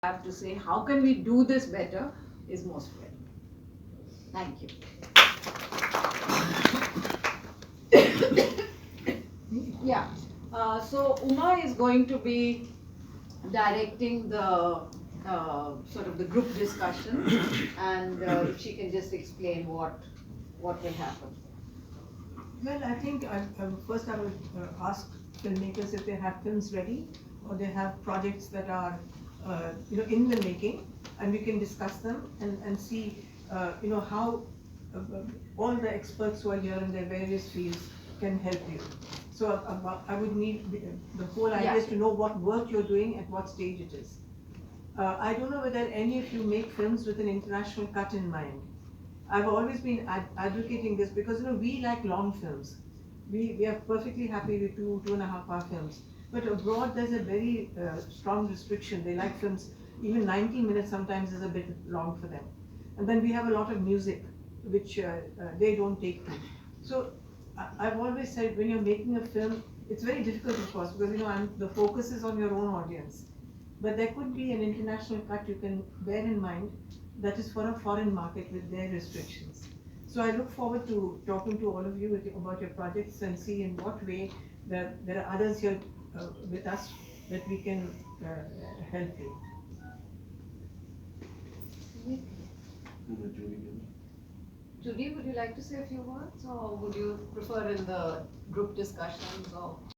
have to say, how can we do this better, is most welcome. Thank you. Yeah, so Uma is going to be directing the sort of the group discussion, and if she can just explain what will happen. Well, I think first I would ask filmmakers if they have films ready or they have projects that are in the making, and we can discuss them and see how all the experts who are here in their various fields can help you. So I would need the whole idea is to know what work you're doing at what stage it is. I don't know whether any of you make films with an international cut in mind. I've always been advocating this because we like long films. We are perfectly happy with 2.5 hour films. But abroad there's a very strong restriction. They like films, even 90 minutes sometimes is a bit long for them. And then we have a lot of music which they don't take to. So I've always said when you're making a film, it's very difficult of course because the focus is on your own audience. But there could be an international cut you can bear in mind that is for a foreign market with their restrictions. So I look forward to talking to all of you about your projects and see in what way there are others here with us that we can help you. Judy, would you like to say a few words, or would you prefer in the group discussions, or?